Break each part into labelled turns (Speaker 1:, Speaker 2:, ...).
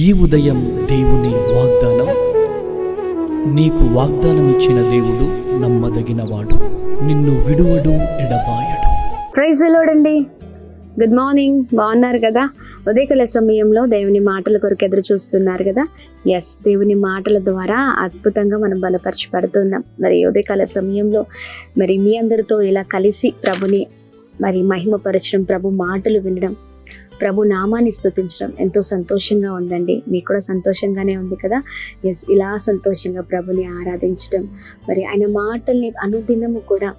Speaker 1: ఈ ఉదయం దేవుని వాగ్దానం. నీకు వాగ్దానం ఇచ్చిన దేవుడు నమ్మదగినవాడు, నిన్ను విడువడు, ఎడబాయడు.
Speaker 2: ప్రైజ్ ది లార్డ్ అండి. Good morning. బాగున్నారు కదా? ఉదయకాల సమయంలో దేవుని మాటల కొరకు ఎదురు చూస్తున్నారు కదా? ఎస్, దేవుని మాటల ద్వారా అద్భుతంగా మనం బలపరచబడుతున్నాం. మరి ఉదయకాల సమయంలో మరి మీ అందరితో ఇలా కలిసి ప్రభుని మరి మహిమపరచడం, ప్రభు మాటలు వినడం, ప్రభు నామాన్ని స్తుతించడం ఎంతో సంతోషంగా ఉందండి. మీకు కూడా సంతోషంగానే ఉంది కదా? ఎస్, ఇలా సంతోషంగా ప్రభుని ఆరాధించడం, మరి ఆయన మాటల్ని అనుదినము కూడా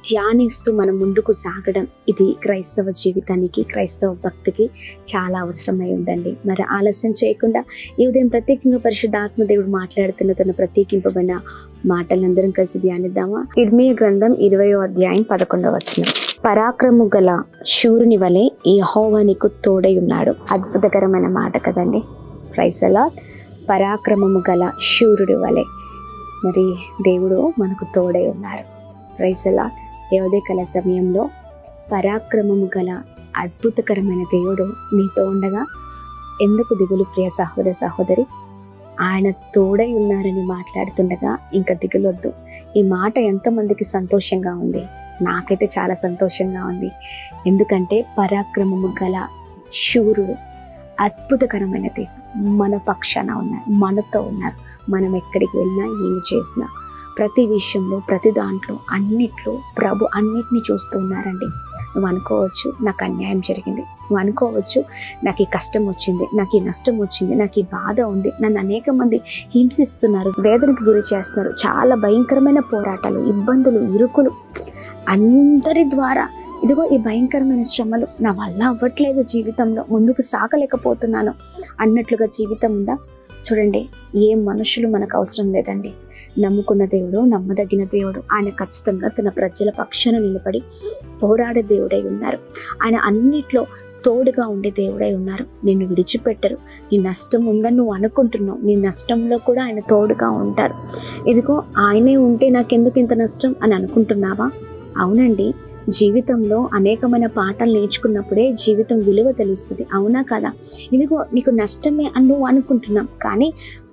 Speaker 2: ధ్యానిస్తూ మనం ముందుకు సాగడం, ఇది క్రైస్తవ జీవితానికి, క్రైస్తవ భక్తికి చాలా అవసరమై ఉందండి. మరి ఆలస్యం చేయకుండా ఈ ఉదయం ప్రత్యేకంగా పరిశుద్ధాత్మ దేవుడు మాట్లాడుతున్న తన ప్రత్యేకింపబడిన మాటలందరం కలిసి ధ్యానిద్దామా? ఇర్మీయా గ్రంథం 20వ అధ్యాయం 11వ వచనం. పరాక్రము గల శూరుని వలె యెహోవా నీకు తోడై ఉన్నాడు. అద్భుతకరమైన మాట కదండి. Praise the lord. పరాక్రమము గల శూరుడి వలె మరి దేవుడు మనకు తోడై ఉన్నారు. Praise the Lord. ఈ ఉదయకాల సమయంలో పరాక్రమము గల అద్భుతకరమైన దేవుడు నీతో ఉండగా ఎందుకు దిగులు, ప్రియ సహోదర సహోదరి? ఆయన తోడై ఉన్నారని మాట్లాడుతుండగా ఇంకా దిగులొద్దు. ఈ మాట ఎంతమందికి సంతోషంగా ఉంది? నాకైతే చాలా సంతోషంగా ఉంది. ఎందుకంటే పరాక్రమము గల శూరుడు, అద్భుతకరమైన దేవుడు మన పక్షాన ఉన్నారు, మనతో ఉన్నారు. మనం ఎక్కడికి వెళ్ళినా, ఏమి చేసినా, ప్రతి విషయంలో, ప్రతి దాంట్లో, అన్నిట్లో ప్రభు అన్నిటినీ చూస్తూ ఉన్నారండి. నువ్వు అనుకోవచ్చు నాకు అన్యాయం జరిగింది, నువ్వు అనుకోవచ్చు నాకు ఈ కష్టం వచ్చింది, నాకు ఈ నష్టం వచ్చింది, నాకు ఈ బాధ ఉంది, నన్ను అనేక మంది హింసిస్తున్నారు, వేదనకు గురి చేస్తున్నారు, చాలా భయంకరమైన పోరాటాలు, ఇబ్బందులు, ఇరుకులు అందరి ద్వారా ఇదిగో ఈ భయంకరమైన శ్రమలు నా వల్ల అవ్వట్లేదు, జీవితంలో ముందుకు సాగలేకపోతున్నాను అన్నట్లుగా జీవితం ఉందా? చూడండి, ఏ మనుషులు మనకు అవసరం లేదండి. నమ్ముకున్న దేవుడు, నమ్మదగిన దేవుడు, ఆయన ఖచ్చితంగా తన ప్రజల పక్షాన నిలబడి పోరాడే దేవుడై ఉన్నారు. ఆయన అన్నిట్లో తోడుగా ఉండే దేవుడై ఉన్నారు. నిన్ను విడిచిపెట్టరు. నీ నష్టం ఉందని నువ్వు అనుకుంటున్నావు, నీ నష్టంలో కూడా ఆయన తోడుగా ఉంటారు. ఇదిగో ఆయనే ఉంటే నాకెందుకు ఇంత నష్టం అని అనుకుంటున్నావా? అవునండి, జీవితంలో అనేకమైన పాఠాలు నేర్చుకున్నప్పుడే జీవితం విలువ తెలుస్తుంది. అవునా కదా? ఇదిగో నీకు నష్టమే అని నువ్వు అనుకుంటున్నావు, కానీ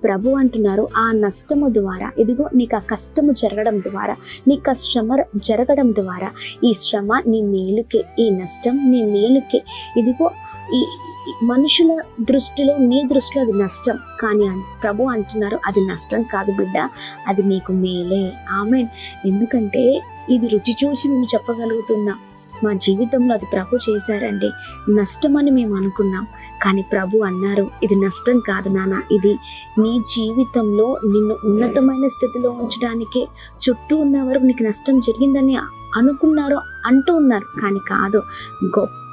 Speaker 2: ప్రభు అంటున్నారు ఆ నష్టము ద్వారా, ఇదిగో నీకు ఆ కష్టము జరగడం ద్వారా, నీకు ఆ శ్రమ జరగడం ద్వారా, ఈ శ్రమ నీ మేలుకే, ఈ నష్టం నీ మేలుకే. ఇదిగో ఈ మనుషుల దృష్టిలో, నీ దృష్టిలో అది నష్టం, కానీ ప్రభు అంటున్నారు అది నష్టం కాదు బిడ్డ, అది నీకు మేలే. ఆమేన్. ఎందుకంటే ఇది రుచి చూసి మేము చెప్పగలుగుతున్నా, మా జీవితంలో అది ప్రభు చేశారండి. నష్టం అని మేము అనుకున్నాం, కానీ ప్రభు అన్నారు ఇది నష్టం కాదు నాన్న, ఇది నీ జీవితంలో నిన్ను ఉన్నతమైన స్థితిలో ఉంచడానికే. చుట్టూ ఉన్న వరకు నీకు నష్టం జరిగిందని అనుకున్నారు, అంటూ ఉన్నారు, కానీ కాదు, గొప్ప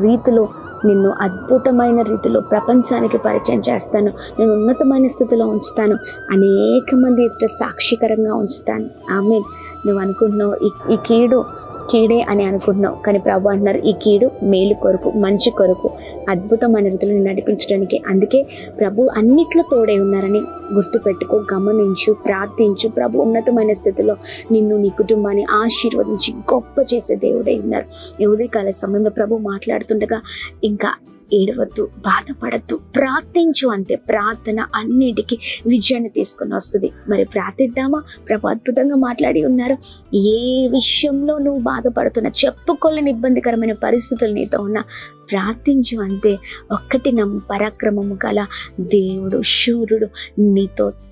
Speaker 2: రీతిలో నిన్ను అద్భుతమైన రీతిలో ప్రపంచానికి పరిచయం చేస్తాను, నేను ఉన్నతమైన స్థితిలో ఉంచుతాను, అనేక మంది ఎదుట సాక్షికరంగా ఉంచుతాను. ఆమేన్. నువ్వు అనుకుంటున్నావు ఈ కీడే అని అనుకుంటున్నావు, కానీ ప్రభు అంటున్నారు ఈ కీడు మేలు కొరకు, మంచి కొరకు, అద్భుతమైన రీతిలో నడిపించడానికి. అందుకే ప్రభు అన్నిట్లో తోడై ఉన్నారని గుర్తుపెట్టుకో, గమనించు, ప్రార్థించు. ప్రభు ఉన్నతమైన స్థితిలో నిన్ను, నీ కుటుంబాన్ని ఆశీర్వదించి గొప్ప చేసే దేవుడై ఉన్నారు. ఈ ఉదయకాల సమయంలో ప్రభు మాట్లాడుతుండగా ఇంకా ఏడవద్దు, బాధపడద్దు, ప్రార్థించు. అంతే. ప్రార్థన అన్నిటికీ విజయాన్ని తీసుకొని వస్తుంది. మరి ప్రార్థిద్దామా? ప్రభు అద్భుతంగా మాట్లాడి ఉన్నారు. ఏ విషయంలో నువ్వు బాధపడుతున్నా, చెప్పుకోలేని ఇబ్బందికరమైన పరిస్థితులు నీతో ఉన్నా, ప్రార్థించు. అంతే. ఒక్కటి నమ్ము, పరాక్రమము గల దేవుడు, శూరుడు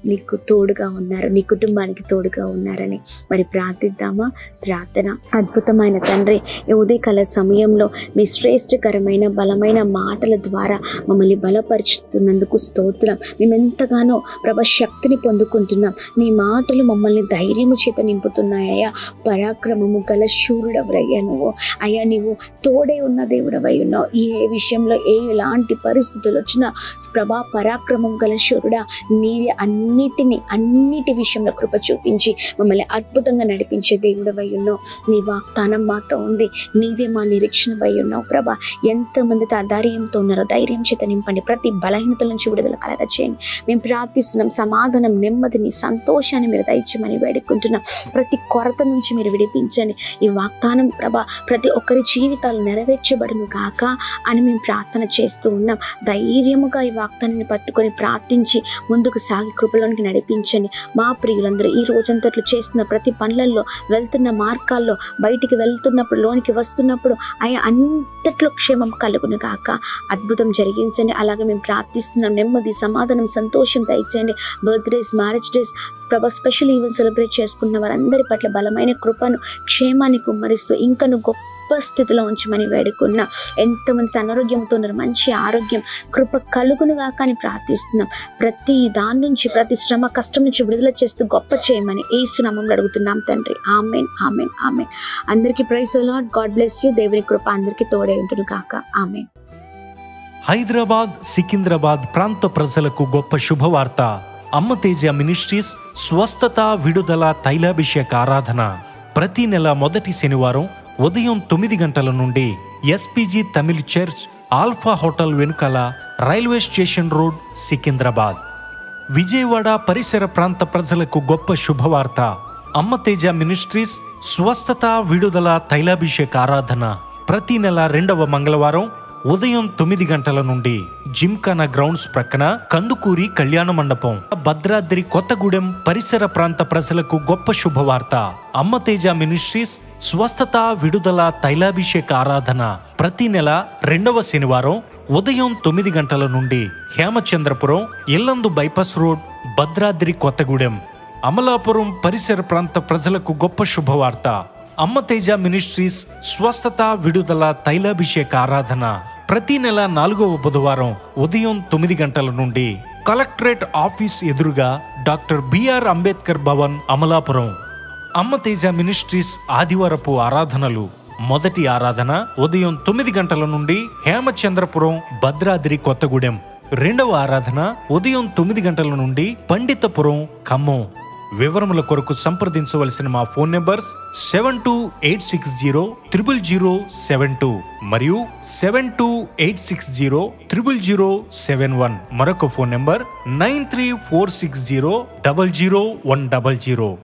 Speaker 2: నీకు తోడుగా ఉన్నారు, నీ కుటుంబానికి తోడుగా ఉన్నారని. మరి ప్రార్థిద్దామా? ప్రార్థన. అద్భుతమైన తండ్రి, ఈ ఉదయకాల సమయంలో మీ శ్రేష్టకరమైన బలమైన మాటల ద్వారా మమ్మల్ని బలపరుచుతున్నందుకు స్తోత్రం. మేము ఎంతగానో ప్రభ శక్తిని పొందుకుంటున్నాం. నీ మాటలు మమ్మల్ని ధైర్యము చేత నింపుతున్నాయ్యా. పరాక్రమము గల శూరుడవరయ్యా నువ్వు. అయ్యా, నీవు తోడే ఉన్న దేవుడవై ఉన్నావు. ఏ విషయంలో ఎలాంటి పరిస్థితులు వచ్చినా ప్రభా, పరాక్రమం గల శూరుడా, నీవే అన్నిటి విషయంలో కృప చూపించి మమ్మల్ని అద్భుతంగా నడిపించే దేవుడవై ఉన్నావు. నీ వాగ్దానం మాతో ఉంది, నీవే మా నిరీక్షణవై ఉన్నావు. ప్రభా, ఎంతమందితో ధైర్యంతో ఉన్నారో ధైర్యం చేత నింపండి, ప్రతి బలహీనతల నుంచి విడుదల కలగ చేయండి. మేము ప్రార్థిస్తున్నాం, సమాధానం, నెమ్మదిని, సంతోషాన్ని మీరు దయచేయమని వేడుకుంటున్నాం. ప్రతి కొరత నుంచి మీరు విడిపించండి. ఈ వాగ్దానం ప్రభా ప్రతి ఒక్కరి జీవితాలు నెరవేర్చబడును కాక. అని మేము ప్రార్థన చేస్తూ ఉన్నాం. ధైర్యముగా ఈ వాగ్దానాన్ని పట్టుకొని ప్రార్థించి ముందుకు సాగి కృపలోనికి నడిపించండి. మా ప్రియులందరూ ఈ రోజంతట్లు చేస్తున్న ప్రతి పనులలో, వెళ్తున్న మార్గాల్లో, బయటికి వెళ్తున్నప్పుడు, లోనికి వస్తున్నప్పుడు అయ్యా అంతట్లో క్షేమం కలుగును గాక. అద్భుతం జరిగించండి. అలాగే మేము ప్రార్థిస్తున్నాం, నెమ్మది, సమాధానం, సంతోషం దయచేయండి. బర్త్డేస్, మ్యారేజ్ డేస్ ప్రభా, స్పెషల్ ఈవెంట్ సెలబ్రేట్ చేసుకున్న వారందరి పట్ల బలమైన కృపను, క్షేమాన్ని కుమ్మరిస్తూ ఇంకను గొప్ప స్థితిలో ఉంచమని వేడుకున్నాం. ఎంతమంది అనారోగ్యంతో ఉన్నారు, మంచి ఆరోగ్యం కృప కలుగునుగా కానీ ప్రార్థిస్తున్నాం. ప్రతి దాని నుంచి, ప్రతి శ్రమ, కష్టం నుంచి విడుదల చేస్తూ గొప్ప చేయమని యేసు నామములో అడుగుతున్నాం తండ్రి. ఆమేన్, ఆమేన్, ఆమేన్. అందరికీ praise the Lord. God bless you. దేవుని కృప అందరికీ తోడై ఉంటును గాక. ఆమేన్.
Speaker 3: హైదరాబాద్, సికింద్రాబాద్ ప్రాంత ప్రజలకు గొప్ప శుభవార్త. అమ్మ తేజ మినిస్ట్రీస్ స్వస్థత, విడుదల, తైలాభిషేక ఆరాధన ప్రతి నెల మొదటి శనివారం ఉదయం 9 గంటల నుండి SPG Tamil church, alpha hotel వెనుకల, railway station road, Secunderabad. Vijayawada పరిసర ప్రాంత ప్రజలకు గొప్ప శుభవార్త. అమ్మ తేజ మినిస్ట్రీస్ స్వస్థత, విడుదల, తైలాభిషేక ఆరాధన ప్రతి నెల 2వ మంగళవారం ఉదయం 9 గంటల నుండి జిమ్ఖానా గ్రౌండ్స్ ప్రక్కన కందుకూరి కళ్యాణ మండపం, భద్రాద్రి కొత్తగూడెం పరిసర ప్రాంత ప్రజలకు గొప్ప శుభవార్త. అమ్మ తేజ మినిస్ట్రీస్ స్వస్థత, విడుదల, తైలాభిషేక ఆరాధన ప్రతి నెల 2వ శనివారం ఉదయం 9 గంటల నుండి హేమచంద్రపురం, ఇల్లందు బైపాస్ రోడ్, భద్రాద్రి కొత్తగూడెం, అమలాపురం పరిసర ప్రాంత ప్రజలకు గొప్ప శుభవార్త. అమ్మ తేజ మినిస్ట్రీస్ స్వస్థత, విడుదల, తైలాభిషేక ఆరాధన ప్రతి నెల 4వ బుధవారం ఉదయం 9 గంటల నుండి కలెక్టరేట్ ఆఫీస్ ఎదురుగా డాక్టర్ బిఆర్ అంబేద్కర్ భవన్, అమలాపురం. అమ్మ తేజ మినిస్ట్రీస్ ఆదివారపు ఆరాధనలు. మొదటి ఆరాధన ఉదయం 9 గంటల నుండి హేమచంద్రపురం, భద్రాద్రి కొత్తగూడెం. 2వ ఆరాధన ఉదయం 9 గంటల నుండి పండితపురం, ఖమ్మం. వివరముల కొరకు సంప్రదించవలసిన మా ఫోన్ నెంబర్స్ 7286000072 మరియు 7286000071. మరొక ఫోన్ నెంబర్ 9346000100.